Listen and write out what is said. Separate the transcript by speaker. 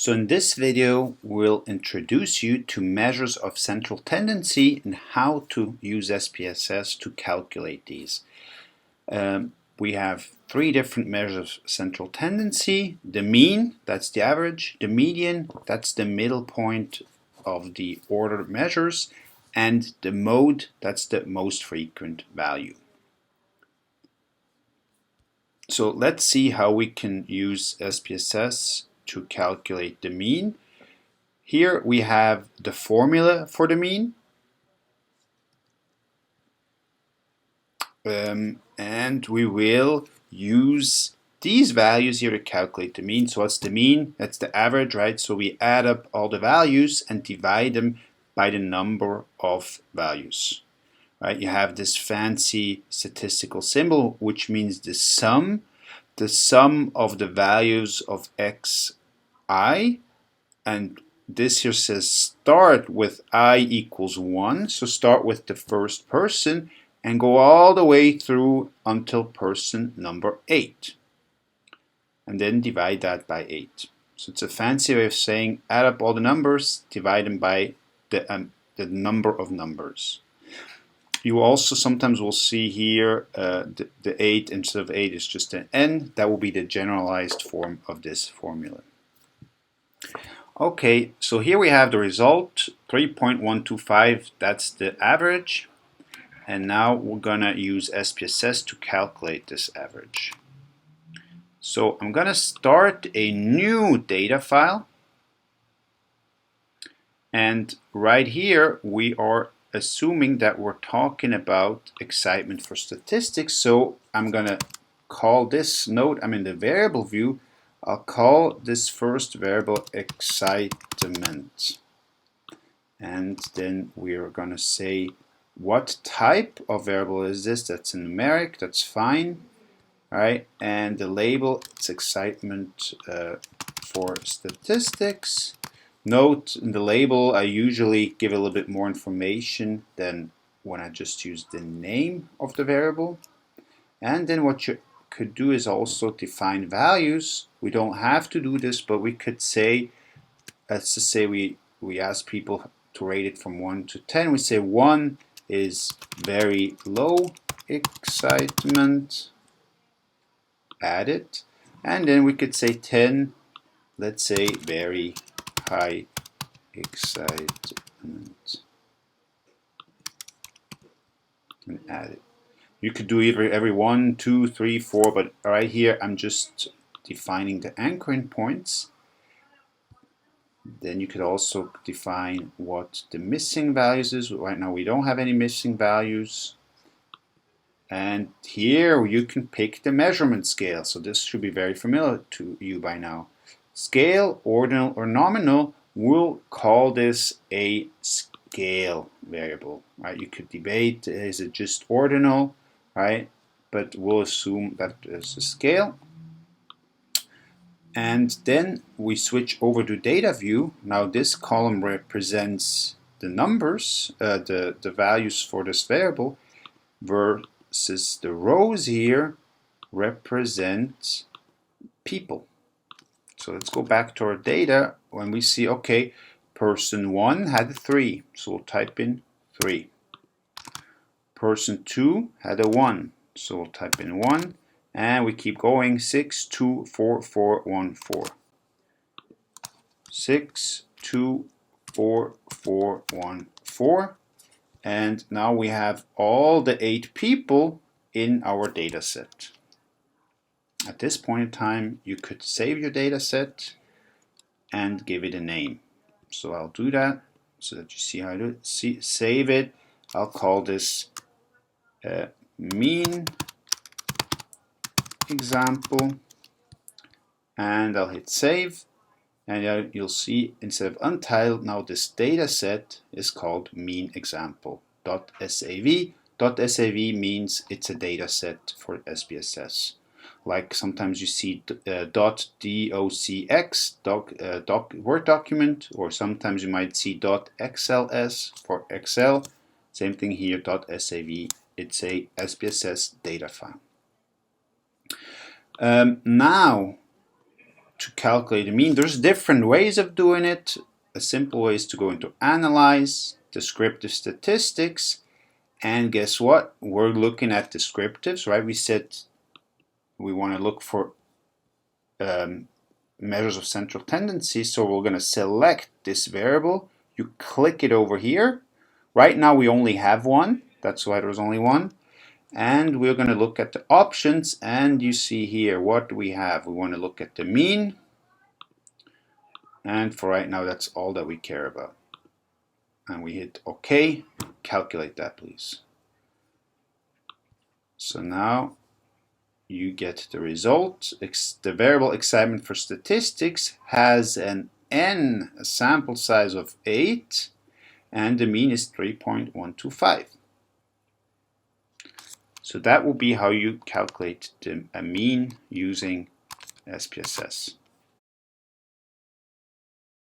Speaker 1: So in this video, we'll introduce you to measures of central tendency and how to use SPSS to calculate these. We have three different measures of central tendency: the mean, that's the average; the median, that's the middle point of the ordered measures; and the mode, that's the most frequent value. So let's see how we can use SPSS to calculate the mean. Here we have the formula for the mean. And we will use these values here to calculate the mean. So what's the mean? That's the average, right? So we add up all the values and divide them by the number of values, right? You have this fancy statistical symbol, which means the sum of the values of xi, and this here says start with I equals 1, so start with the first person and go all the way through until person number 8, and then divide that by 8. So it's a fancy way of saying add up all the numbers, divide them by the number of numbers. You also sometimes will see here the 8 instead of 8 is just an n. That will be the generalized form of this formula. Okay, so here we have the result, 3.125, that's the average. And now we're gonna use SPSS to calculate this average. So I'm gonna start a new data file. And right here we are assuming that we're talking about excitement for statistics. So I'm gonna call this node, I'm in the variable view, I'll call this first variable excitement. And then we're going to say what type of variable is this. That's a numeric, that's fine. Right? And the label, it's excitement for statistics. Note in the label, I usually give a little bit more information than when I just use the name of the variable. And then what you could do is also define values. We don't have to do this, but we could say, let's just say we ask people to rate it from 1 to 10. We say 1 is very low excitement, add it, and then we could say 10, let's say very high excitement, and add it. You could do every 1, 2, 3, 4, but right here I'm just defining the anchoring points. Then you could also define what the missing values is. Right now we don't have any missing values. And here you can pick the measurement scale. So this should be very familiar to you by now. Scale, ordinal, or nominal, we'll call this a scale variable. Right? You could debate, is it just ordinal? Right, but we'll assume that it's a scale. And then we switch over to data view. Now this column represents the numbers, the values for this variable, versus the rows here represent people. So let's go back to our data. When we see, okay, person 1 had a 3, so we'll type in 3. Person 2 had a 1, so we'll type in 1, and we keep going. 6, 2, 4, 4, 1, 4. 6, 2, 4, 4, 1, 4. And now we have all the 8 people in our data set. At this point in time, you could save your data set and give it a name. So I'll do that so that you see how to do it. Save it. I'll call this mean example, and I'll hit save, and you'll see instead of untitled, now this data set is called mean example.sav. .sav means it's a data set for SPSS. Like sometimes you see .docx Word document, or sometimes you might see .xls for Excel. Same thing here, .sav. It's a SPSS data file. Now, to calculate the mean. There's different ways of doing it. A simple way is to go into Analyze, Descriptive Statistics, and guess what? We're looking at descriptives, right? We said we want to look for measures of central tendency, so we're going to select this variable. You click it over here. Right now we only have one, that's why there's only one. And we're going to look at the options, and you see here, what do we have? We want to look at the mean, and for right now that's all that we care about. And we hit OK. Calculate that, please. So now you get the result. The variable excitement for statistics has an n, a sample size of 8, and the mean is 3.125. So that will be how you calculate a mean using SPSS.